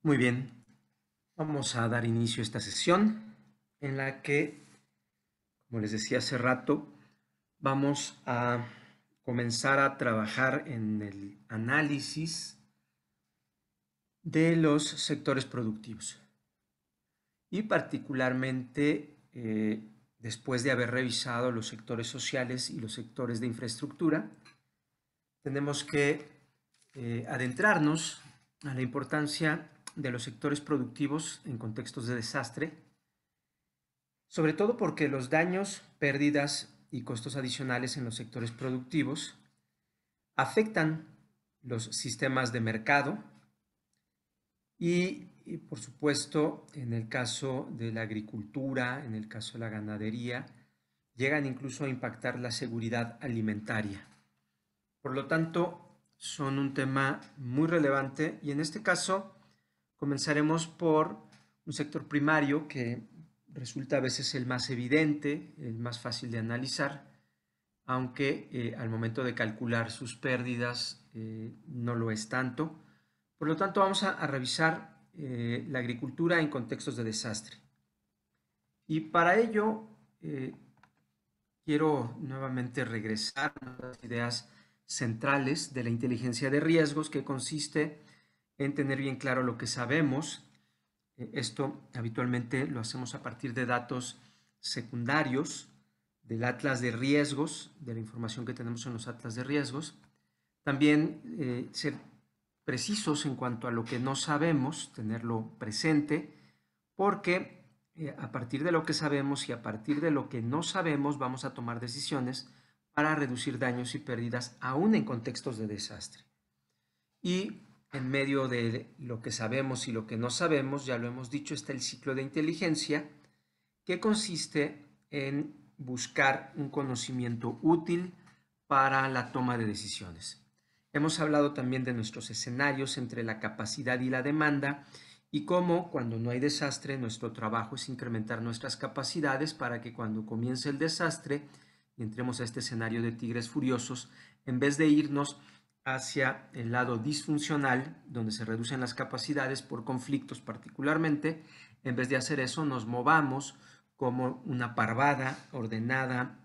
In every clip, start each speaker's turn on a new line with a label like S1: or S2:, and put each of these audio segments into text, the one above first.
S1: Muy bien, vamos a dar inicio a esta sesión en la que, como les decía hace rato, vamos a comenzar a trabajar en el análisis de los sectores productivos y particularmente después de haber revisado los sectores sociales y los sectores de infraestructura, tenemos que adentrarnos a la importancia de los sectores productivos en contextos de desastre, sobre todo porque los daños, pérdidas y costos adicionales en los sectores productivos afectan los sistemas de mercado y, por supuesto, en el caso de la agricultura, en el caso de la ganadería, llegan incluso a impactar la seguridad alimentaria. Por lo tanto, son un tema muy relevante y en este caso comenzaremos por un sector primario que resulta a veces el más evidente, el más fácil de analizar, aunque al momento de calcular sus pérdidas no lo es tanto. Por lo tanto, vamos a revisar la agricultura en contextos de desastre. Y para ello, quiero nuevamente regresar a las ideas centrales de la inteligencia de riesgos, que consiste en tener bien claro lo que sabemos. Esto habitualmente lo hacemos a partir de datos secundarios del atlas de riesgos, de la información que tenemos en los atlas de riesgos. También ser precisos en cuanto a lo que no sabemos, tenerlo presente, porque a partir de lo que sabemos y a partir de lo que no sabemos vamos a tomar decisiones para reducir daños y pérdidas aún en contextos de desastre. Y en medio de lo que sabemos y lo que no sabemos, ya lo hemos dicho, está el ciclo de inteligencia, que consiste en buscar un conocimiento útil para la toma de decisiones. Hemos hablado también de nuestros escenarios entre la capacidad y la demanda y cómo cuando no hay desastre nuestro trabajo es incrementar nuestras capacidades para que cuando comience el desastre y entremos a este escenario de tigres furiosos, en vez de irnos hacia el lado disfuncional, donde se reducen las capacidades por conflictos particularmente, en vez de hacer eso nos movamos como una parvada ordenada,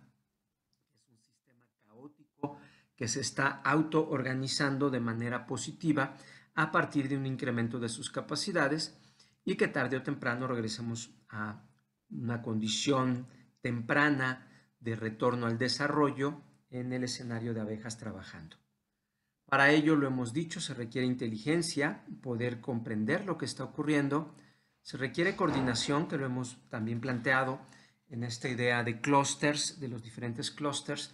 S1: es un sistema caótico que se está autoorganizando de manera positiva a partir de un incremento de sus capacidades y que tarde o temprano regresemos a una condición temprana de retorno al desarrollo en el escenario de abejas trabajando. Para ello, lo hemos dicho, se requiere inteligencia, poder comprender lo que está ocurriendo, se requiere coordinación, que lo hemos también planteado en esta idea de clústeres, de los diferentes clústeres,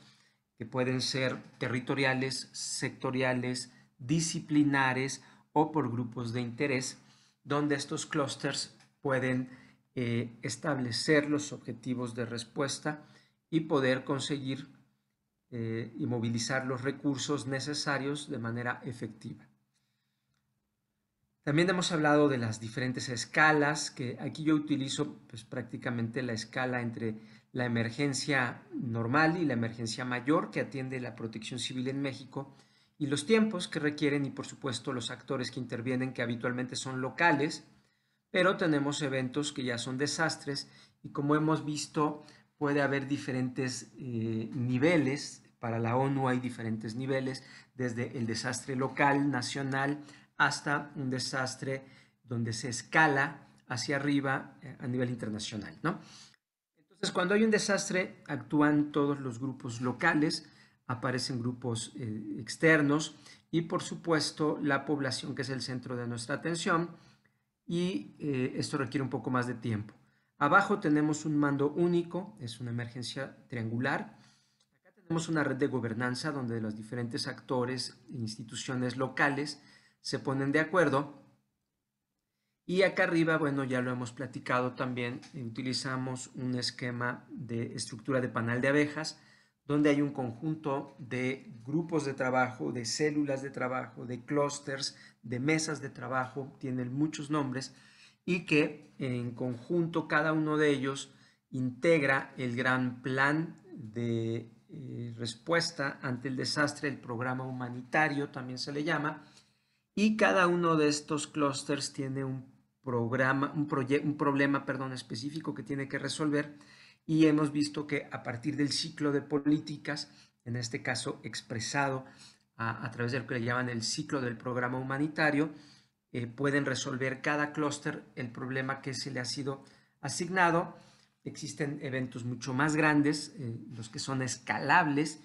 S1: que pueden ser territoriales, sectoriales, disciplinares o por grupos de interés, donde estos clústeres pueden establecer los objetivos de respuesta y poder conseguir y movilizar los recursos necesarios de manera efectiva. También hemos hablado de las diferentes escalas, que aquí yo utilizo pues, prácticamente la escala entre la emergencia normal y la emergencia mayor que atiende la Protección Civil en México y los tiempos que requieren y por supuesto los actores que intervienen que habitualmente son locales, pero tenemos eventos que ya son desastres y como hemos visto puede haber diferentes niveles. Para la ONU hay diferentes niveles, desde el desastre local, nacional, hasta un desastre donde se escala hacia arriba a nivel internacional, ¿no? Entonces, cuando hay un desastre, actúan todos los grupos locales, aparecen grupos externos y, por supuesto, la población, que es el centro de nuestra atención, y esto requiere un poco más de tiempo. Abajo tenemos un mando único, es una emergencia triangular. Acá tenemos una red de gobernanza donde los diferentes actores e instituciones locales se ponen de acuerdo. Y acá arriba, bueno, ya lo hemos platicado también, utilizamos un esquema de estructura de panal de abejas, donde hay un conjunto de grupos de trabajo, de células de trabajo, de clústeres, de mesas de trabajo, tienen muchos nombres, y que en conjunto cada uno de ellos integra el gran plan de respuesta ante el desastre, el programa humanitario también se le llama, y cada uno de estos clústeres tiene un problema, perdón, específico que tiene que resolver, y hemos visto que a partir del ciclo de políticas, en este caso expresado a través de lo que le llaman el ciclo del programa humanitario, pueden resolver cada clúster el problema que se le ha sido asignado. Existen eventos mucho más grandes, los que son escalables,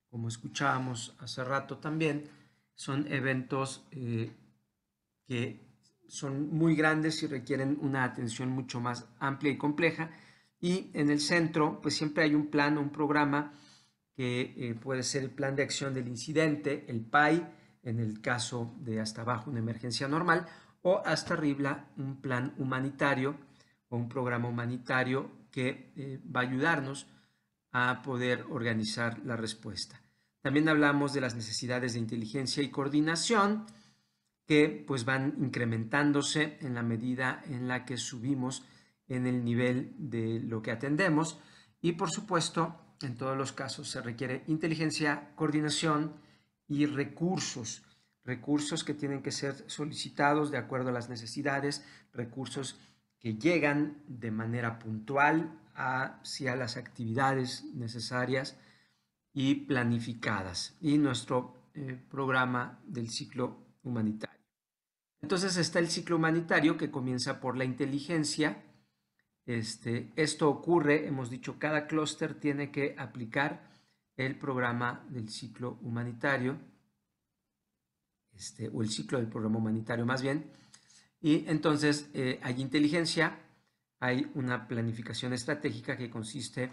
S1: como escuchábamos hace rato también, son eventos que son muy grandes y requieren una atención mucho más amplia y compleja. Y en el centro, pues siempre hay un plan, un programa que puede ser el plan de acción del incidente, el PAI, en el caso de hasta abajo una emergencia normal, o hasta arriba un plan humanitario o un programa humanitario que va a ayudarnos a poder organizar la respuesta. También hablamos de las necesidades de inteligencia y coordinación, que pues van incrementándose en la medida en la que subimos en el nivel de lo que atendemos, y por supuesto en todos los casos se requiere inteligencia, coordinación y recursos, recursos que tienen que ser solicitados de acuerdo a las necesidades, recursos que llegan de manera puntual hacia las actividades necesarias y planificadas, y nuestro programa del ciclo humanitario. Entonces está el ciclo humanitario, que comienza por la inteligencia. Esto ocurre, hemos dicho, cada clúster tiene que aplicar el programa del ciclo humanitario, o el ciclo del programa humanitario más bien. Y entonces hay inteligencia, hay una planificación estratégica que consiste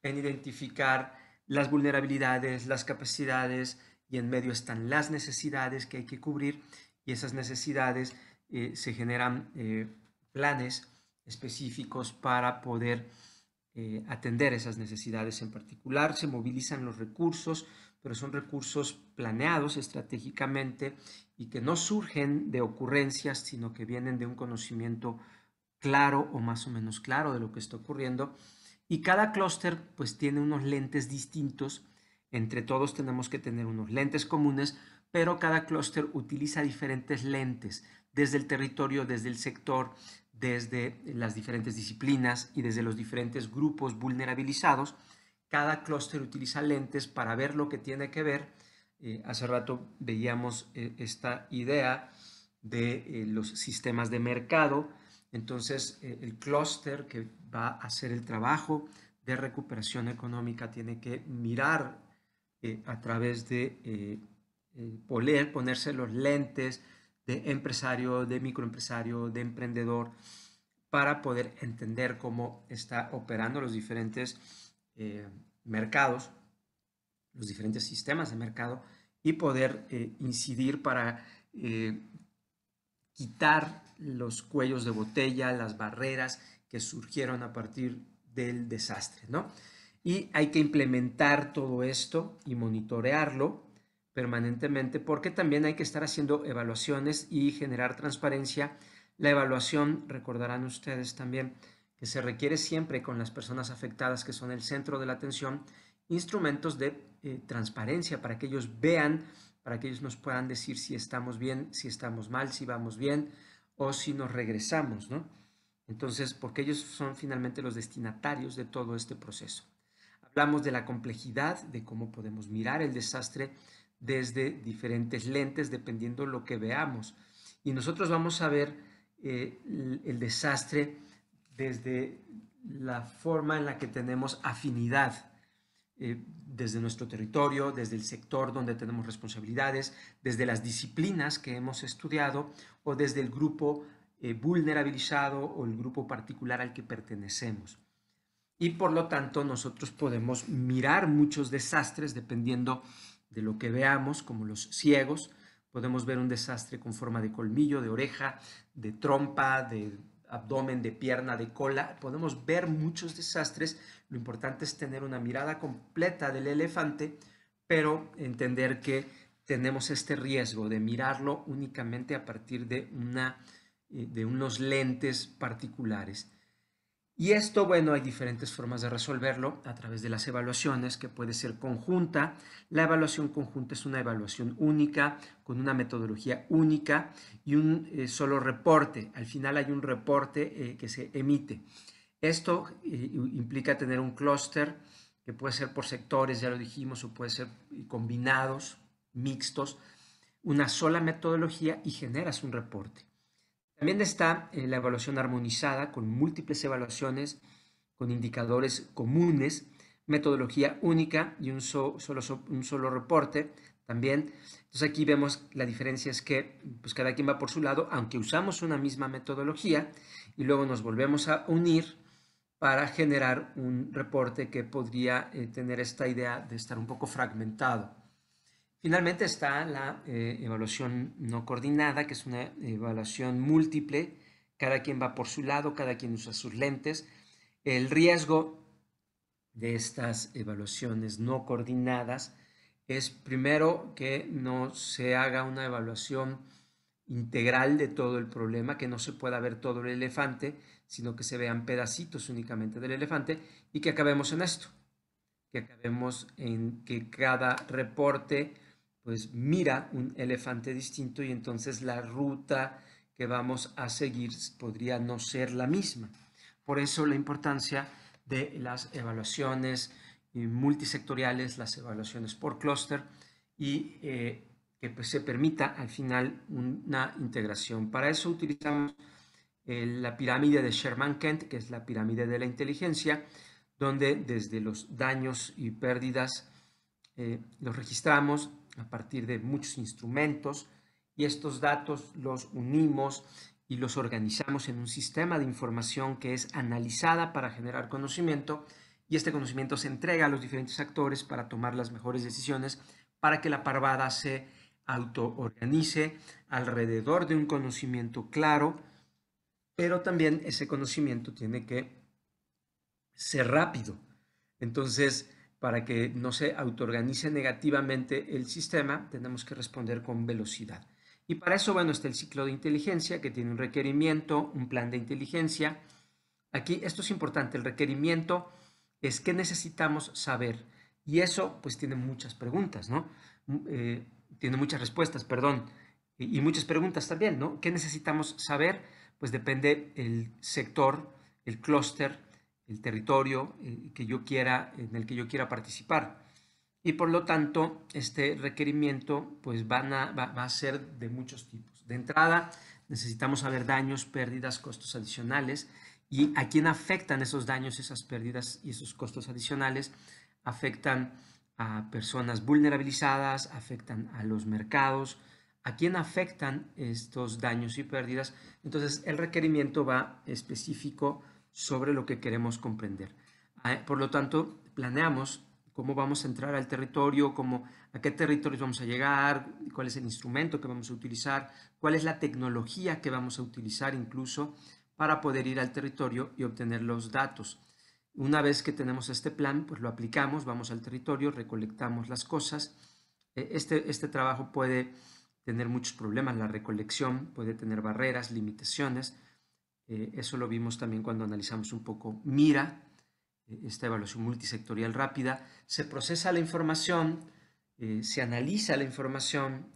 S1: en identificar las vulnerabilidades, las capacidades, y en medio están las necesidades que hay que cubrir, y esas necesidades se generan planes específicos para poder atender esas necesidades en particular. Se movilizan los recursos, pero son recursos planeados estratégicamente y que no surgen de ocurrencias, sino que vienen de un conocimiento claro o más o menos claro de lo que está ocurriendo. Y cada clúster pues tiene unos lentes distintos. Entre todos tenemos que tener unos lentes comunes, pero cada clúster utiliza diferentes lentes desde el territorio, desde el sector, desde las diferentes disciplinas y desde los diferentes grupos vulnerabilizados. Cada clúster utiliza lentes para ver lo que tiene que ver. Hace rato veíamos esta idea de los sistemas de mercado. Entonces, el clúster que va a hacer el trabajo de recuperación económica tiene que mirar a través de ponerse los lentes de empresario, de microempresario, de emprendedor, para poder entender cómo está operando los diferentes mercados, los diferentes sistemas de mercado, y poder incidir para quitar los cuellos de botella, las barreras que surgieron a partir del desastre, ¿no? Y hay que implementar todo esto y monitorearlo permanentemente, porque también hay que estar haciendo evaluaciones y generar transparencia. La evaluación, recordarán ustedes también, que se requiere siempre con las personas afectadas, que son el centro de la atención, instrumentos de transparencia para que ellos vean, para que ellos nos puedan decir si estamos bien, si estamos mal, si vamos bien o si nos regresamos, ¿no? Entonces, porque ellos son finalmente los destinatarios de todo este proceso. Hablamos de la complejidad, de cómo podemos mirar el desastre desde diferentes lentes, dependiendo lo que veamos. Y nosotros vamos a ver el desastre desde la forma en la que tenemos afinidad, desde nuestro territorio, desde el sector donde tenemos responsabilidades, desde las disciplinas que hemos estudiado, o desde el grupo vulnerabilizado o el grupo particular al que pertenecemos. Y por lo tanto nosotros podemos mirar muchos desastres dependiendo de lo que veamos, como los ciegos. Podemos ver un desastre con forma de colmillo, de oreja, de trompa, de abdomen, de pierna, de cola. Podemos ver muchos desastres. Lo importante es tener una mirada completa del elefante, pero entender que tenemos este riesgo de mirarlo únicamente a partir de unos lentes particulares. Y esto, bueno, hay diferentes formas de resolverlo a través de las evaluaciones, que puede ser conjunta. La evaluación conjunta es una evaluación única, con una metodología única y un solo reporte. Al final hay un reporte que se emite. Esto implica tener un clúster que puede ser por sectores, ya lo dijimos, o puede ser combinados, mixtos, una sola metodología y generas un reporte. También está la evaluación armonizada con múltiples evaluaciones, con indicadores comunes, metodología única y un solo reporte también. Entonces aquí vemos la diferencia es que pues cada quien va por su lado, aunque usamos una misma metodología y luego nos volvemos a unir para generar un reporte que podría tener esta idea de estar un poco fragmentado. Finalmente está la evaluación no coordinada, que es una evaluación múltiple. Cada quien va por su lado, cada quien usa sus lentes. El riesgo de estas evaluaciones no coordinadas es primero que no se haga una evaluación integral de todo el problema, que no se pueda ver todo el elefante, sino que se vean pedacitos únicamente del elefante y que acabemos en esto, que acabemos en que cada reporte pues mira un elefante distinto y entonces la ruta que vamos a seguir podría no ser la misma. Por eso la importancia de las evaluaciones multisectoriales, las evaluaciones por clúster y que pues, se permita al final una integración. Para eso utilizamos la pirámide de Sherman-Kent, que es la pirámide de la inteligencia, donde desde los daños y pérdidas los registramos a partir de muchos instrumentos y estos datos los unimos y los organizamos en un sistema de información que es analizada para generar conocimiento y este conocimiento se entrega a los diferentes actores para tomar las mejores decisiones para que la parvada se autoorganice alrededor de un conocimiento claro, pero también ese conocimiento tiene que ser rápido. Entonces, para que no se autoorganice negativamente el sistema, tenemos que responder con velocidad. Y para eso, bueno, está el ciclo de inteligencia, que tiene un requerimiento, un plan de inteligencia. Aquí, esto es importante, el requerimiento es qué necesitamos saber. Y eso, pues, tiene muchas preguntas, ¿no? Tiene muchas respuestas, perdón, y muchas preguntas también, ¿no? ¿Qué necesitamos saber? Pues depende el sector, el clúster, el territorio en el que yo quiera participar. Y por lo tanto, este requerimiento pues va a ser de muchos tipos. De entrada, necesitamos saber daños, pérdidas, costos adicionales y a quién afectan esos daños, esas pérdidas y esos costos adicionales. Afectan a personas vulnerabilizadas, afectan a los mercados, a quién afectan estos daños y pérdidas. Entonces, el requerimiento va específico sobre lo que queremos comprender. Por lo tanto, planeamos cómo vamos a entrar al territorio, a qué territorios vamos a llegar, cuál es el instrumento que vamos a utilizar, cuál es la tecnología que vamos a utilizar incluso para poder ir al territorio y obtener los datos. Una vez que tenemos este plan, pues lo aplicamos, vamos al territorio, recolectamos las cosas. Este trabajo puede tener muchos problemas, la recolección puede tener barreras, limitaciones. Eso lo vimos también cuando analizamos un poco MIRA, esta evaluación multisectorial rápida. Se procesa la información, se analiza la información,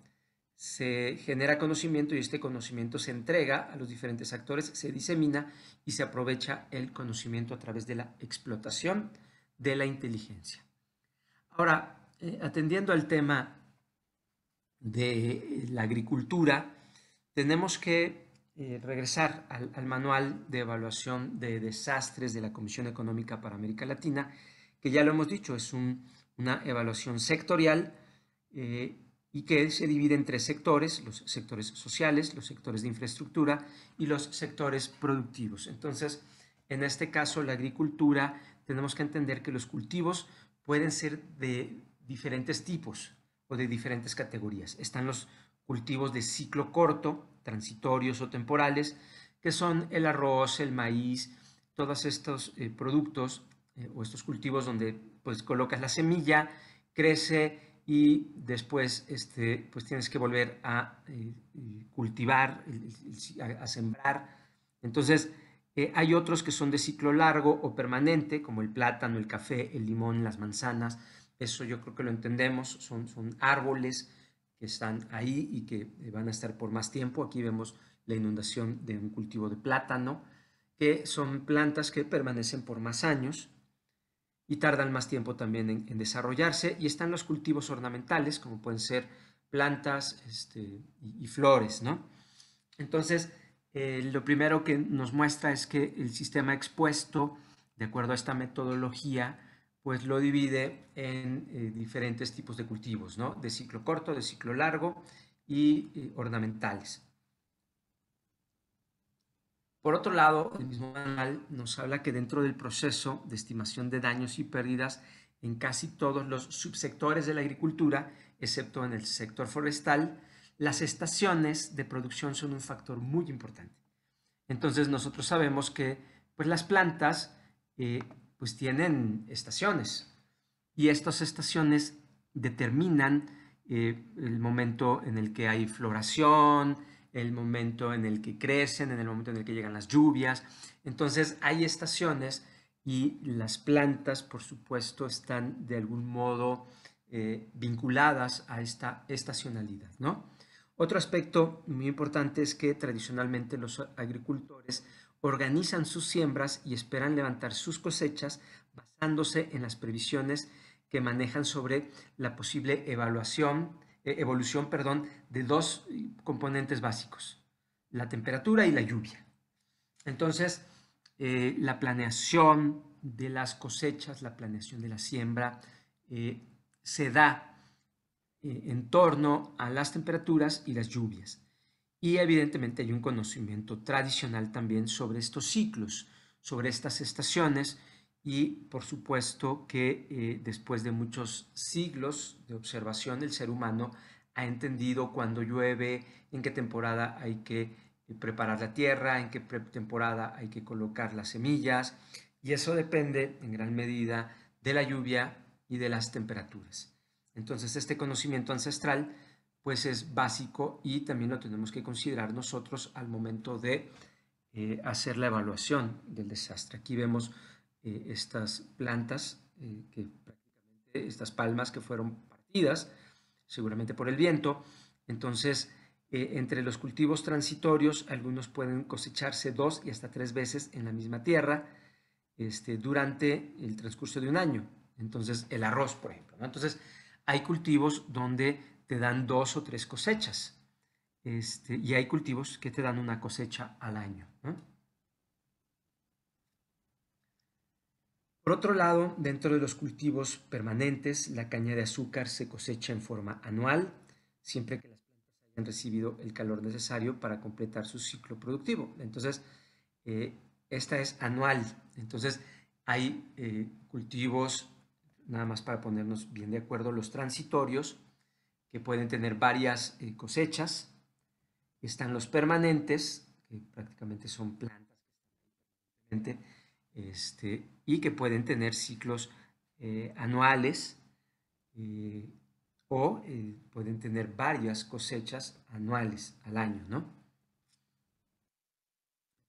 S1: se genera conocimiento y este conocimiento se entrega a los diferentes actores, se disemina y se aprovecha el conocimiento a través de la explotación de la inteligencia. Ahora, atendiendo al tema de la agricultura, tenemos que regresar al manual de evaluación de desastres de la Comisión Económica para América Latina, que ya lo hemos dicho, es una evaluación sectorial y que se divide en tres sectores: los sectores sociales, los sectores de infraestructura y los sectores productivos. Entonces, en este caso, la agricultura, tenemos que entender que los cultivos pueden ser de diferentes tipos o de diferentes categorías. Están los cultivos de ciclo corto, transitorios o temporales, que son el arroz, el maíz, todos estos productos o estos cultivos donde pues colocas la semilla, crece y después pues tienes que volver a cultivar, a sembrar. Entonces, Hay otros que son de ciclo largo o permanente, como el plátano, el café, el limón, las manzanas. Eso yo creo que lo entendemos, son árboles que están ahí y que van a estar por más tiempo. Aquí vemos la inundación de un cultivo de plátano, que son plantas que permanecen por más años y tardan más tiempo también en desarrollarse. Y están los cultivos ornamentales, como pueden ser plantas y flores, ¿no? Entonces, lo primero que nos muestra es que el sistema expuesto, de acuerdo a esta metodología, pues lo divide en diferentes tipos de cultivos, ¿no? De ciclo corto, de ciclo largo y ornamentales. Por otro lado, el mismo manual nos habla que dentro del proceso de estimación de daños y pérdidas en casi todos los subsectores de la agricultura, excepto en el sector forestal, las estaciones de producción son un factor muy importante. Entonces nosotros sabemos que pues, las plantas pues tienen estaciones y estas estaciones determinan el momento en el que hay floración, el momento en el que crecen, en el momento en el que llegan las lluvias. Entonces hay estaciones y las plantas, por supuesto, están de algún modo vinculadas a esta estacionalidad, ¿no? Otro aspecto muy importante es que tradicionalmente los agricultores organizan sus siembras y esperan levantar sus cosechas basándose en las previsiones que manejan sobre la posible evolución de dos componentes básicos, la temperatura y la lluvia. Entonces, la planeación de las cosechas, la planeación de la siembra, se da en torno a las temperaturas y las lluvias. Y evidentemente hay un conocimiento tradicional también sobre estos ciclos, sobre estas estaciones y por supuesto que después de muchos siglos de observación el ser humano ha entendido cuándo llueve, en qué temporada hay que preparar la tierra, en qué temporada hay que colocar las semillas y eso depende en gran medida de la lluvia y de las temperaturas. Entonces este conocimiento ancestral pues es básico y también lo tenemos que considerar nosotros al momento de hacer la evaluación del desastre. Aquí vemos estas plantas, estas palmas que fueron partidas seguramente por el viento. Entonces, entre los cultivos transitorios, algunos pueden cosecharse 2 y hasta 3 veces en la misma tierra durante el transcurso de un año. Entonces, el arroz, por ejemplo, ¿no? Entonces, hay cultivos donde te dan 2 o 3 cosechas. Y hay cultivos que te dan una cosecha al año, ¿no? Por otro lado, dentro de los cultivos permanentes, la caña de azúcar se cosecha en forma anual, siempre que las plantas hayan recibido el calor necesario para completar su ciclo productivo. Entonces, esta es anual. Entonces, hay cultivos, nada más para ponernos bien de acuerdo, los transitorios, que pueden tener varias cosechas. Están los permanentes, que prácticamente son plantas y que pueden tener ciclos anuales o pueden tener varias cosechas anuales al año, ¿no?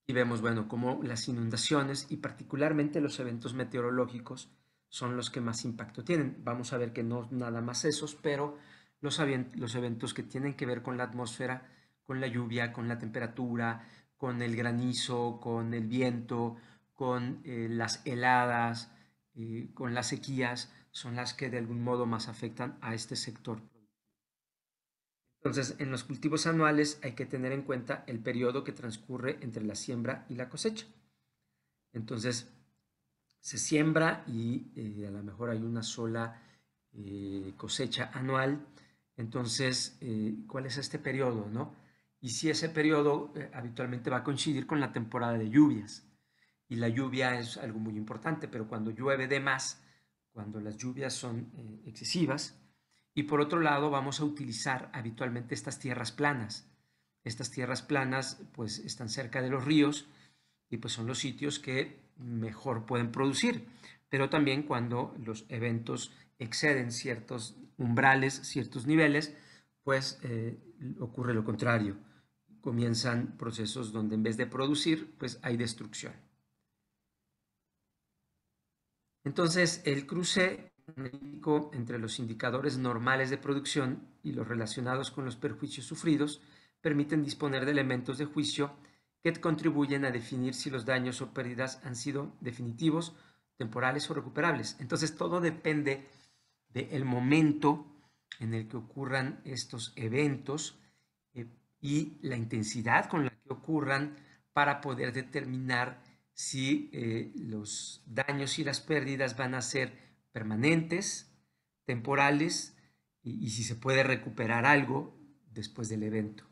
S1: Y vemos, bueno, cómo las inundaciones y particularmente los eventos meteorológicos son los que más impacto tienen. Vamos a ver que no nada más esos, pero los eventos que tienen que ver con la atmósfera, con la lluvia, con la temperatura, con el granizo, con el viento, con las heladas, con las sequías, son las que de algún modo más afectan a este sector. Entonces, en los cultivos anuales hay que tener en cuenta el periodo que transcurre entre la siembra y la cosecha. Entonces, se siembra y a lo mejor hay una sola cosecha anual. Entonces, ¿cuál es este periodo, no? Y si ese periodo habitualmente va a coincidir con la temporada de lluvias. Y la lluvia es algo muy importante, pero cuando llueve de más, cuando las lluvias son excesivas, y por otro lado vamos a utilizar habitualmente estas tierras planas. Estas tierras planas pues están cerca de los ríos y pues son los sitios que mejor pueden producir, pero también cuando los eventos exceden ciertos umbrales, ciertos niveles, pues ocurre lo contrario. comienzan procesos donde en vez de producir, pues hay destrucción. Entonces, el cruce analítico entre los indicadores normales de producción y los relacionados con los perjuicios sufridos permiten disponer de elementos de juicio que contribuyen a definir si los daños o pérdidas han sido definitivos, temporales o recuperables. Entonces, todo depende del momento en el que ocurran estos eventos y la intensidad con la que ocurran para poder determinar si los daños y las pérdidas van a ser permanentes, temporales y si se puede recuperar algo después del evento.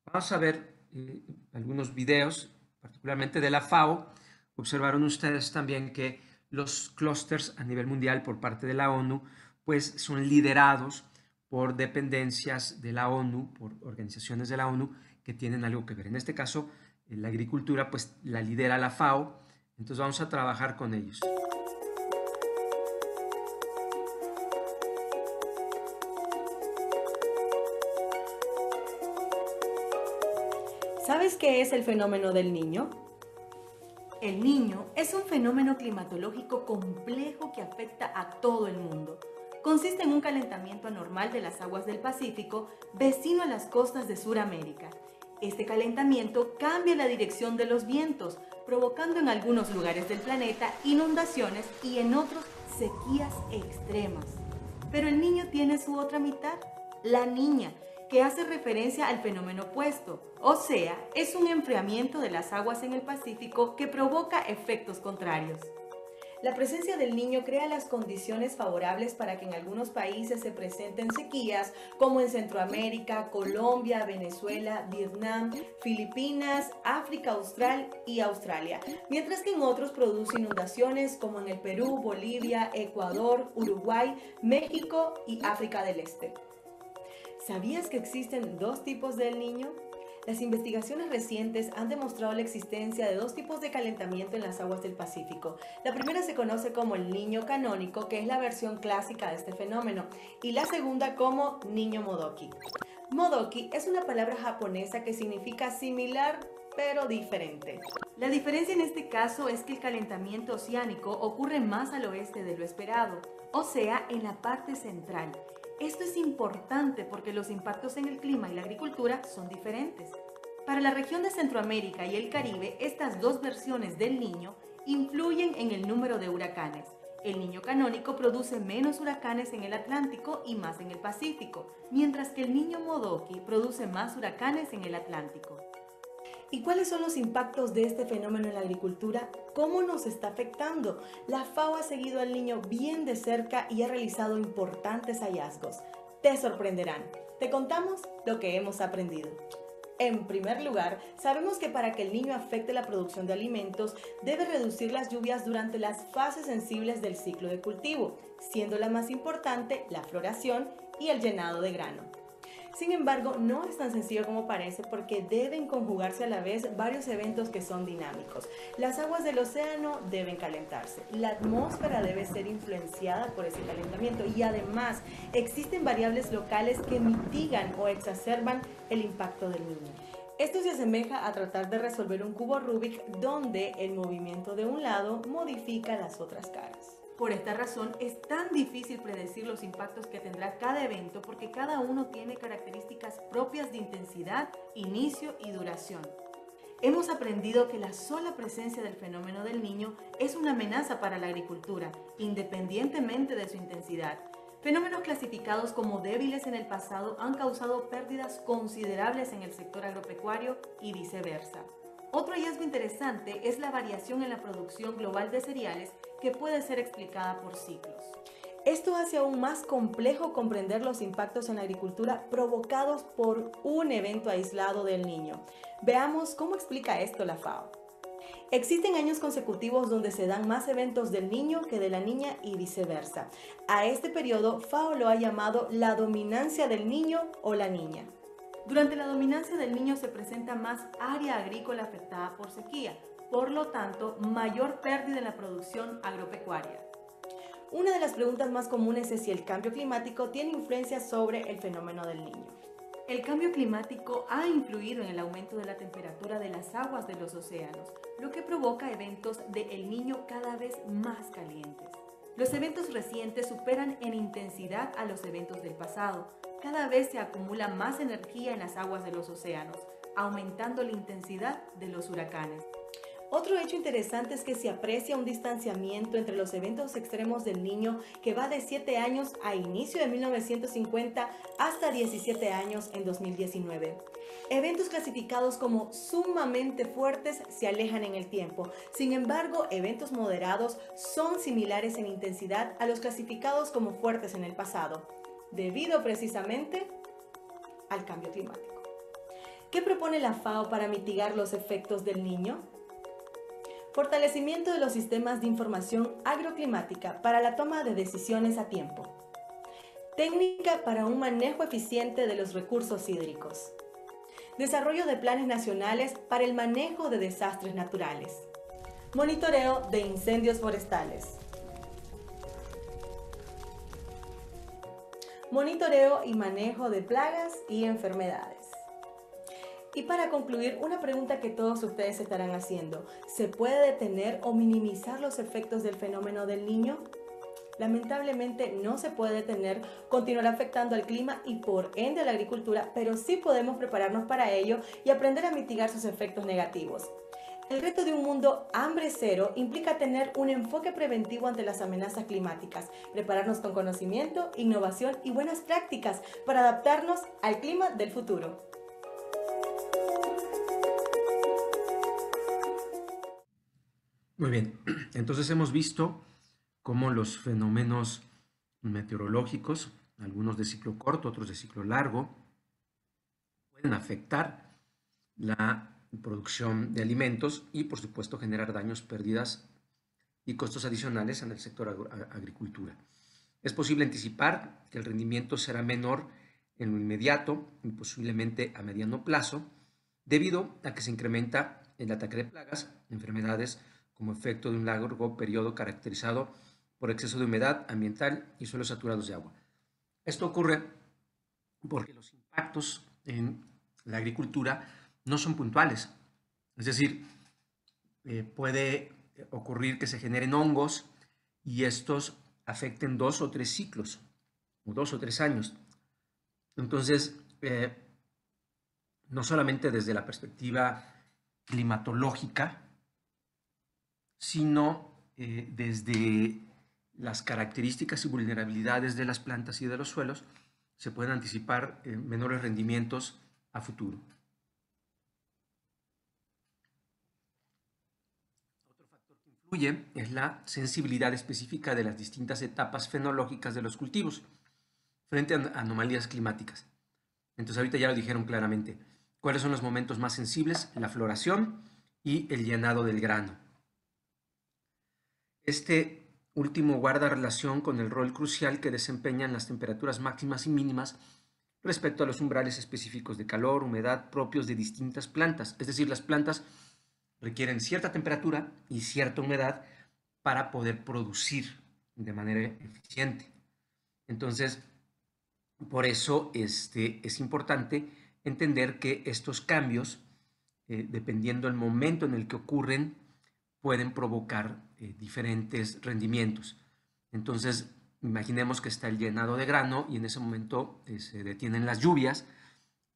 S1: Vamos a ver algunos videos, particularmente de la FAO. Observaron ustedes también que los clústeres a nivel mundial por parte de la ONU pues son liderados por dependencias de la ONU, por organizaciones de la ONU que tienen algo que ver. En este caso, la agricultura pues la lidera la FAO, entonces vamos a trabajar con ellos.
S2: ¿Sabes qué es el fenómeno del Niño? El Niño es un fenómeno climatológico complejo que afecta a todo el mundo. Consiste en un calentamiento anormal de las aguas del Pacífico, vecino a las costas de Sudamérica. Este calentamiento cambia la dirección de los vientos, provocando en algunos lugares del planeta inundaciones y en otros sequías extremas. Pero el Niño tiene su otra mitad, la niña, que hace referencia al fenómeno opuesto, o sea, es un enfriamiento de las aguas en el Pacífico que provoca efectos contrarios. La presencia del Niño crea las condiciones favorables para que en algunos países se presenten sequías, como en Centroamérica, Colombia, Venezuela, Vietnam, Filipinas, África Austral y Australia, mientras que en otros produce inundaciones como en el Perú, Bolivia, Ecuador, Uruguay, México y África del Este. ¿Sabías que existen dos tipos del Niño? Las investigaciones recientes han demostrado la existencia de dos tipos de calentamiento en las aguas del Pacífico. La primera se conoce como el Niño canónico, que es la versión clásica de este fenómeno, y la segunda como Niño Modoki. Modoki es una palabra japonesa que significa similar pero diferente. La diferencia en este caso es que el calentamiento oceánico ocurre más al oeste de lo esperado, o sea, en la parte central. Esto es importante porque los impactos en el clima y la agricultura son diferentes. Para la región de Centroamérica y el Caribe, estas dos versiones del Niño influyen en el número de huracanes. El Niño canónico produce menos huracanes en el Atlántico y más en el Pacífico, mientras que el Niño Modoki produce más huracanes en el Atlántico. ¿Y cuáles son los impactos de este fenómeno en la agricultura? ¿Cómo nos está afectando? La FAO ha seguido al Niño bien de cerca y ha realizado importantes hallazgos. Te sorprenderán. Te contamos lo que hemos aprendido. En primer lugar, sabemos que para que el Niño afecte la producción de alimentos, debe reducir las lluvias durante las fases sensibles del ciclo de cultivo, siendo la más importante la floración y el llenado de grano. Sin embargo, no es tan sencillo como parece porque deben conjugarse a la vez varios eventos que son dinámicos. Las aguas del océano deben calentarse, la atmósfera debe ser influenciada por ese calentamiento y además existen variables locales que mitigan o exacerban el impacto del Niño. Esto se asemeja a tratar de resolver un cubo Rubik donde el movimiento de un lado modifica las otras caras. Por esta razón es tan difícil predecir los impactos que tendrá cada evento porque cada uno tiene características propias de intensidad, inicio y duración. Hemos aprendido que la sola presencia del fenómeno del Niño es una amenaza para la agricultura, independientemente de su intensidad. Fenómenos clasificados como débiles en el pasado han causado pérdidas considerables en el sector agropecuario y viceversa. Otro hallazgo interesante es la variación en la producción global de cereales que puede ser explicada por ciclos. Esto hace aún más complejo comprender los impactos en la agricultura provocados por un evento aislado del Niño. Veamos cómo explica esto la FAO. Existen años consecutivos donde se dan más eventos del Niño que de la niña y viceversa. A este periodo FAO lo ha llamado la dominancia del Niño o la niña. Durante la dominancia del Niño se presenta más área agrícola afectada por sequía, por lo tanto, mayor pérdida en la producción agropecuaria. Una de las preguntas más comunes es si el cambio climático tiene influencia sobre el fenómeno del Niño. El cambio climático ha influido en el aumento de la temperatura de las aguas de los océanos, lo que provoca eventos de El Niño cada vez más calientes. Los eventos recientes superan en intensidad a los eventos del pasado. Cada vez se acumula más energía en las aguas de los océanos, aumentando la intensidad de los huracanes. Otro hecho interesante es que se aprecia un distanciamiento entre los eventos extremos del Niño que va de 7 años a inicio de 1950 hasta 17 años en 2019. Eventos clasificados como sumamente fuertes se alejan en el tiempo. Sin embargo, eventos moderados son similares en intensidad a los clasificados como fuertes en el pasado, debido precisamente al cambio climático. ¿Qué propone la FAO para mitigar los efectos del Niño? Fortalecimiento de los sistemas de información agroclimática para la toma de decisiones a tiempo. Técnica para un manejo eficiente de los recursos hídricos. Desarrollo de planes nacionales para el manejo de desastres naturales. Monitoreo de incendios forestales. Monitoreo y manejo de plagas y enfermedades. Y para concluir, una pregunta que todos ustedes se estarán haciendo: ¿se puede detener o minimizar los efectos del fenómeno del Niño? Lamentablemente no se puede detener, continuará afectando al clima y por ende a la agricultura, pero sí podemos prepararnos para ello y aprender a mitigar sus efectos negativos. El reto de un mundo hambre cero implica tener un enfoque preventivo ante las amenazas climáticas, prepararnos con conocimiento, innovación y buenas prácticas para adaptarnos al clima del futuro.
S1: Muy bien, entonces hemos visto cómo los fenómenos meteorológicos, algunos de ciclo corto, otros de ciclo largo, pueden afectar la producción de alimentos y, por supuesto, generar daños, pérdidas y costos adicionales en el sector agricultura. Es posible anticipar que el rendimiento será menor en lo inmediato y posiblemente a mediano plazo, debido a que se incrementa el ataque de plagas, enfermedades, como efecto de un largo periodo caracterizado por exceso de humedad ambiental y suelos saturados de agua. Esto ocurre porque los impactos en la agricultura no son puntuales. Es decir, puede ocurrir que se generen hongos y estos afecten 2 o 3 ciclos, o 2 o 3 años. Entonces, no solamente desde la perspectiva climatológica, sino desde las características y vulnerabilidades de las plantas y de los suelos, se pueden anticipar menores rendimientos a futuro. Otro factor que influye es la sensibilidad específica de las distintas etapas fenológicas de los cultivos frente a anomalías climáticas. Entonces ahorita ya lo dijeron claramente. ¿Cuáles son los momentos más sensibles? La floración y el llenado del grano. Este último guarda relación con el rol crucial que desempeñan las temperaturas máximas y mínimas respecto a los umbrales específicos de calor, humedad propios de distintas plantas. Es decir, las plantas requieren cierta temperatura y cierta humedad para poder producir de manera eficiente. Entonces, por eso es importante entender que estos cambios, dependiendo del momento en el que ocurren, pueden provocar diferentes rendimientos. Entonces, imaginemos que está el llenado de grano y en ese momento se detienen las lluvias,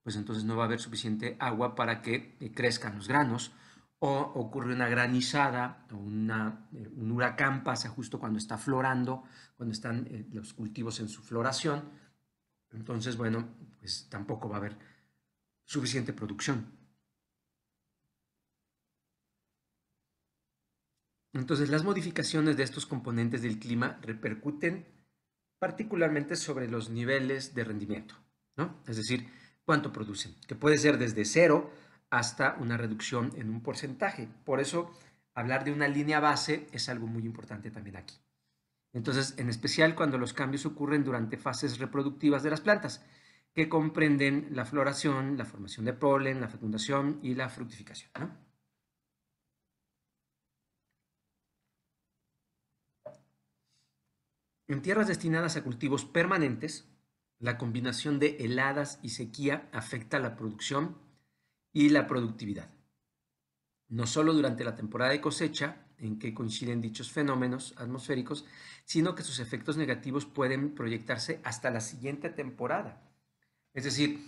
S1: pues entonces no va a haber suficiente agua para que crezcan los granos, o ocurre una granizada o un huracán pasa justo cuando está florando, cuando están los cultivos en su floración. Entonces, bueno, pues tampoco va a haber suficiente producción. Entonces, las modificaciones de estos componentes del clima repercuten particularmente sobre los niveles de rendimiento, ¿no? Es decir, cuánto producen, que puede ser desde 0 hasta una reducción en un porcentaje. Por eso, hablar de una línea base es algo muy importante también aquí. Entonces, en especial cuando los cambios ocurren durante fases reproductivas de las plantas, que comprenden la floración, la formación de polen, la fecundación y la fructificación, ¿no? En tierras destinadas a cultivos permanentes, La combinación de heladas y sequía afecta la producción y la productividad. No solo durante la temporada de cosecha, en que coinciden dichos fenómenos atmosféricos, sino que sus efectos negativos pueden proyectarse hasta la siguiente temporada. Es decir,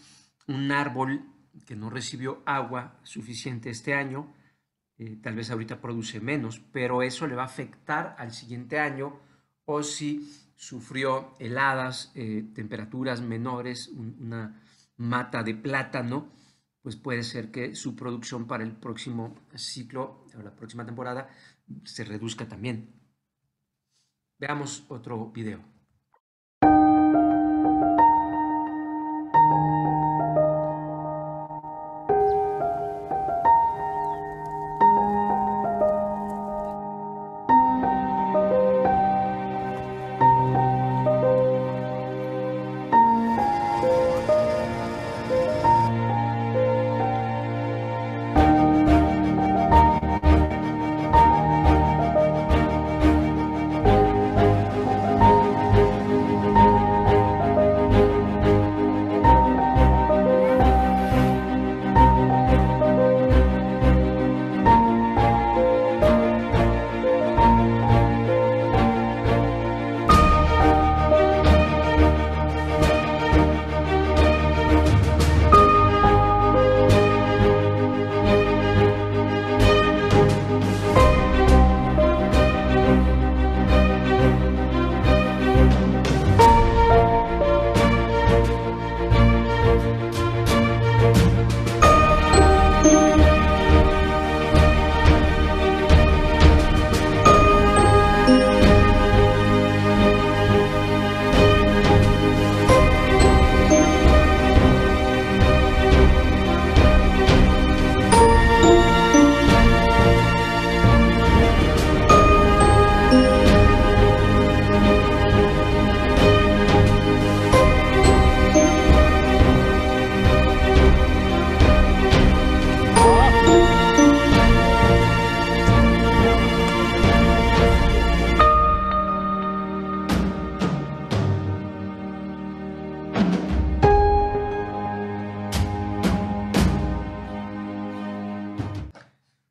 S1: un árbol que no recibió agua suficiente este año, tal vez ahorita produce menos, pero eso le va a afectar al siguiente año, o si sufrió heladas, temperaturas menores, una mata de plátano, pues puede ser que su producción para el próximo ciclo o la próxima temporada se reduzca también. Veamos otro video.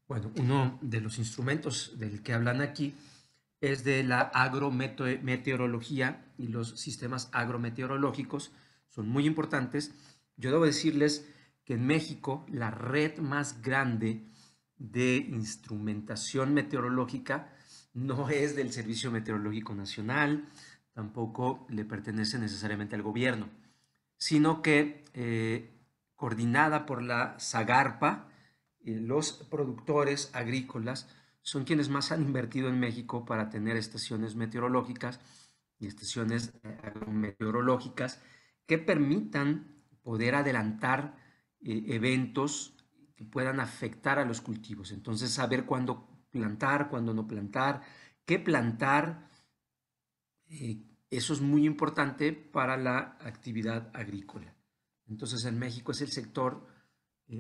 S1: Bueno, uno de los instrumentos del que hablan aquí es de la agrometeorología, y los sistemas agrometeorológicos son muy importantes. Yo debo decirles que en México la red más grande de instrumentación meteorológica no es del Servicio Meteorológico Nacional, tampoco le pertenece necesariamente al gobierno, sino que coordinada por la SAGARPA, los productores agrícolas son quienes más han invertido en México para tener estaciones meteorológicas y estaciones agrometeorológicas que permitan poder adelantar eventos que puedan afectar a los cultivos. Entonces, saber cuándo plantar, cuándo no plantar, qué plantar, eso es muy importante para la actividad agrícola. Entonces, en México es el sector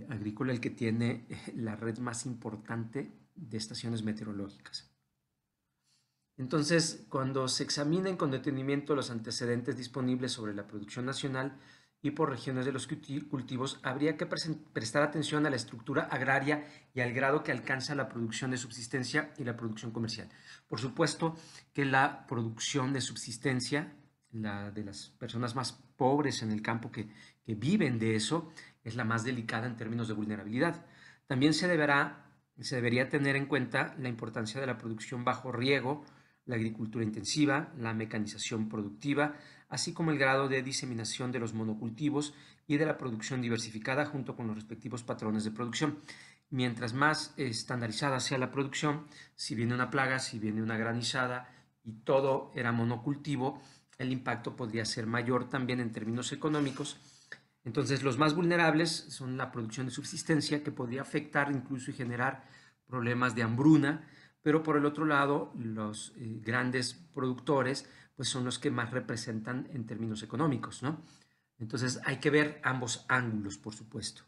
S1: agrícola el que tiene la red más importante de estaciones meteorológicas. Entonces, cuando se examinen con detenimiento los antecedentes disponibles sobre la producción nacional y por regiones de los cultivos, habría que prestar atención a la estructura agraria y al grado que alcanza la producción de subsistencia y la producción comercial. Por supuesto que la producción de subsistencia, la de las personas más pobres en el campo que viven de eso, es la más delicada en términos de vulnerabilidad. También se debería tener en cuenta la importancia de la producción bajo riego, la agricultura intensiva, la mecanización productiva, así como el grado de diseminación de los monocultivos y de la producción diversificada junto con los respectivos patrones de producción. Mientras más estandarizada sea la producción, si viene una plaga, si viene una granizada y todo era monocultivo, el impacto podría ser mayor también en términos económicos. Entonces, los más vulnerables son la producción de subsistencia, que podría afectar incluso y generar problemas de hambruna, pero por el otro lado, los grandes productores pues son los que más representan en términos económicos, ¿no? Entonces, hay que ver ambos ángulos, por supuesto.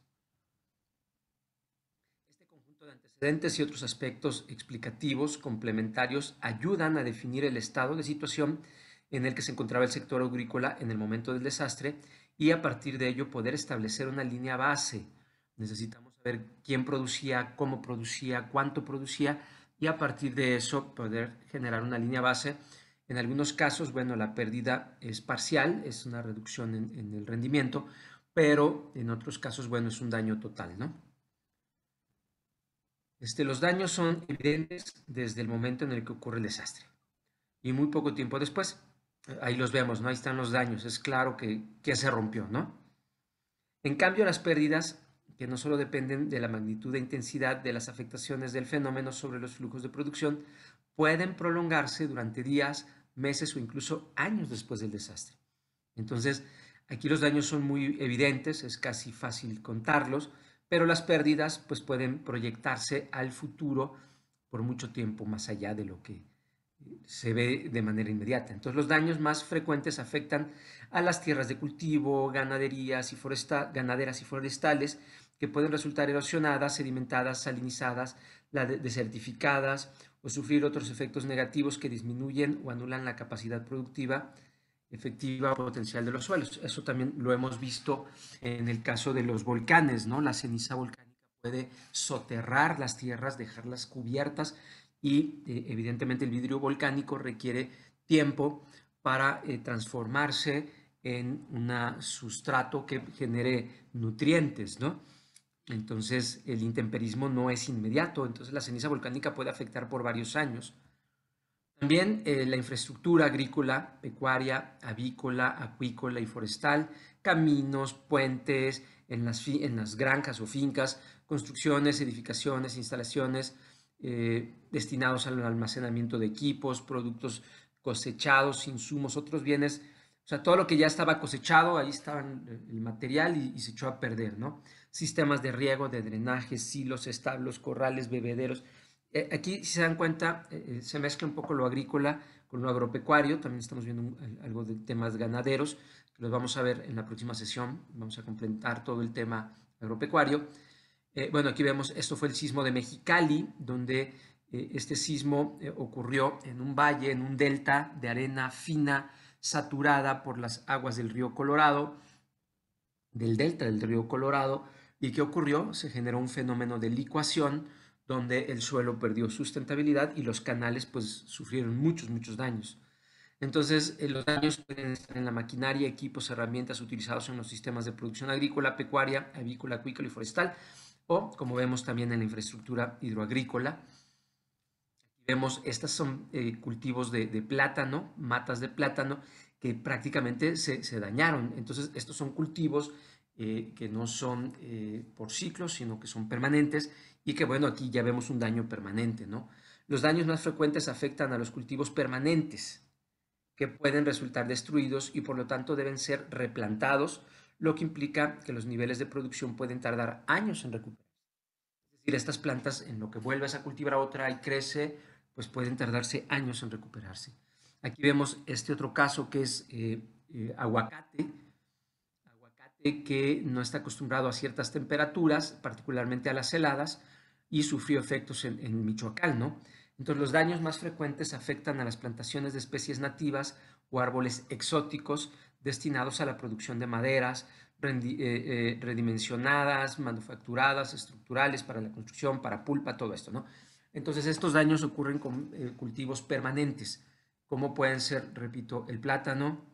S1: Este conjunto de antecedentes y otros aspectos explicativos complementarios ayudan a definir el estado de situación en el que se encontraba el sector agrícola en el momento del desastre y a partir de ello poder establecer una línea base. Necesitamos saber quién producía, cómo producía, cuánto producía y a partir de eso poder generar una línea base. En algunos casos, bueno, la pérdida es parcial, es una reducción en el rendimiento, pero en otros casos, bueno, es un daño total, ¿no? Los daños son evidentes desde el momento en el que ocurre el desastre y muy poco tiempo después. Ahí los vemos, ¿no? Ahí están los daños, es claro que se rompió, ¿no? En cambio, las pérdidas, que no solo dependen de la magnitud e intensidad de las afectaciones del fenómeno sobre los flujos de producción, pueden prolongarse durante días, meses o incluso años después del desastre. Entonces, aquí los daños son muy evidentes, es casi fácil contarlos, pero las pérdidas pues, pueden proyectarse al futuro por mucho tiempo más allá de lo que se ve de manera inmediata. Entonces, los daños más frecuentes afectan a las tierras de cultivo, ganaderas y forestales, que pueden resultar erosionadas, sedimentadas, salinizadas, desertificadas o sufrir otros efectos negativos que disminuyen o anulan la capacidad productiva efectiva o potencial de los suelos. Eso también lo hemos visto en el caso de los volcanes, ¿no? La ceniza volcánica puede soterrar las tierras, dejarlas cubiertas y evidentemente el vidrio volcánico requiere tiempo para transformarse en un sustrato que genere nutrientes, ¿no? Entonces el intemperismo no es inmediato, entonces la ceniza volcánica puede afectar por varios años. También la infraestructura agrícola, pecuaria, avícola, acuícola y forestal, caminos, puentes en las granjas o fincas, construcciones, edificaciones, instalaciones destinados al almacenamiento de equipos, productos cosechados, insumos, otros bienes, o sea, todo lo que ya estaba cosechado, ahí estaba el material y se echó a perder, ¿no? Sistemas de riego, de drenaje, silos, establos, corrales, bebederos. Aquí, si se dan cuenta, se mezcla un poco lo agrícola con lo agropecuario. También estamos viendo algo de temas ganaderos, que los vamos a ver en la próxima sesión. Vamos a completar todo el tema agropecuario. Bueno, aquí vemos, esto fue el sismo de Mexicali, donde este sismo ocurrió en un valle, en un delta de arena fina, saturada por las aguas del río Colorado, del delta del río Colorado. ¿Y qué ocurrió? Se generó un fenómeno de licuación, donde el suelo perdió sustentabilidad y los canales pues sufrieron muchos daños. Entonces los daños pueden estar en la maquinaria, equipos, herramientas utilizados en los sistemas de producción agrícola, pecuaria, avícola, acuícola y forestal, o como vemos también en la infraestructura hidroagrícola. Aquí vemos, estas son cultivos de plátano, matas de plátano que prácticamente se dañaron. Entonces estos son cultivos que no son por ciclos, sino que son permanentes y que, bueno, aquí ya vemos un daño permanente, ¿no? Los daños más frecuentes afectan a los cultivos permanentes, que pueden resultar destruidos y por lo tanto deben ser replantados, lo que implica que los niveles de producción pueden tardar años en recuperarse. Es decir, estas plantas, en lo que vuelves a cultivar otra y crece, pues pueden tardarse años en recuperarse. Aquí vemos este otro caso que es aguacate que no está acostumbrado a ciertas temperaturas, particularmente a las heladas, y sufrió efectos en Michoacán, ¿no? Entonces los daños más frecuentes afectan a las plantaciones de especies nativas o árboles exóticos destinados a la producción de maderas, redimensionadas, manufacturadas, estructurales para la construcción, para pulpa, todo esto, ¿no? Entonces estos daños ocurren con cultivos permanentes, como pueden ser, repito, el plátano,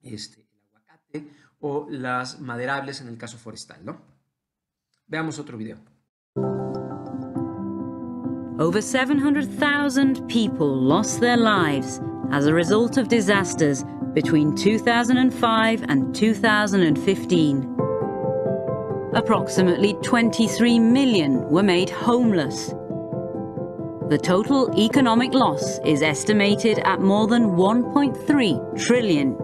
S1: el aguacate o las maderables en el caso forestal, ¿no? Veamos otro video.
S3: Over 700,000 people lost their lives as a result of disasters between 2005 and 2015. Approximately 23 million were made homeless. The total economic loss is estimated at more than $1.3 trillion.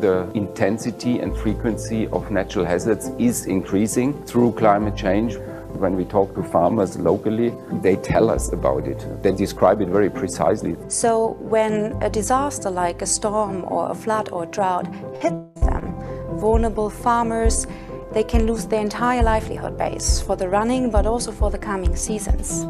S4: The intensity and frequency of natural hazards is increasing through climate change. When we talk to farmers locally, they tell us about it. They describe it very precisely.
S5: So when a disaster like a storm or a flood or a drought hits them, vulnerable farmers, they can lose their entire livelihood base for the running but also for the coming seasons.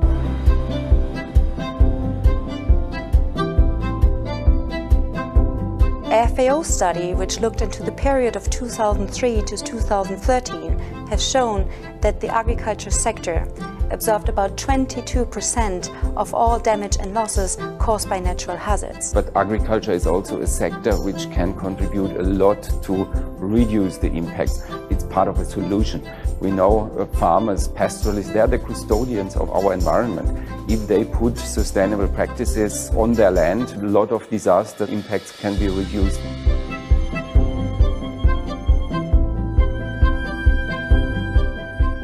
S5: FAO study, which looked into the period of 2003 to 2013, has shown that the agriculture sector absorbed about 22% of all damage and losses caused by natural hazards.
S4: But agriculture is also a sector which can contribute a lot to reduce the impact. It's part of a solution. We know farmers, pastoralists, they are the custodians of our environment. If they put sustainable practices on their land, a lot of disaster impacts can be reduced.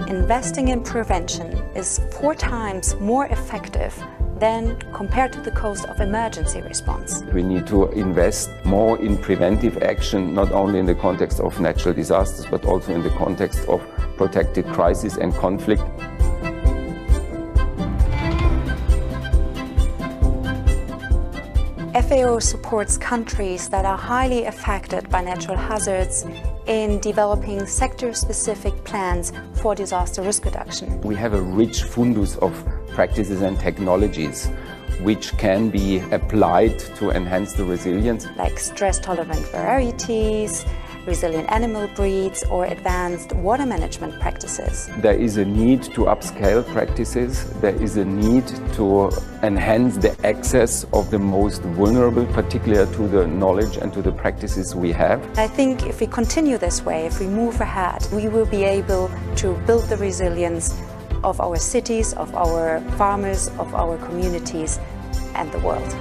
S5: Investing in prevention is 4 times more effective than compared to the cost of emergency response.
S4: We need to invest more in preventive action, not only in the context of natural disasters, but also in the context of protected crisis and conflict.
S5: FAO supports countries that are highly affected by natural hazards in developing sector-specific plans for disaster risk reduction.
S4: We have a rich fundus of practices and technologies which can be applied to enhance the resilience.
S5: Like stress-tolerant varieties, resilient animal breeds, or advanced water management practices.
S4: There is a need to upscale practices. There is a need to enhance the access of the most vulnerable, particularly to the knowledge and to the practices we have.
S5: I think if we continue this way, if we move ahead, we will be able to build the resilience of our cities, of our farmers, of our communities and the world.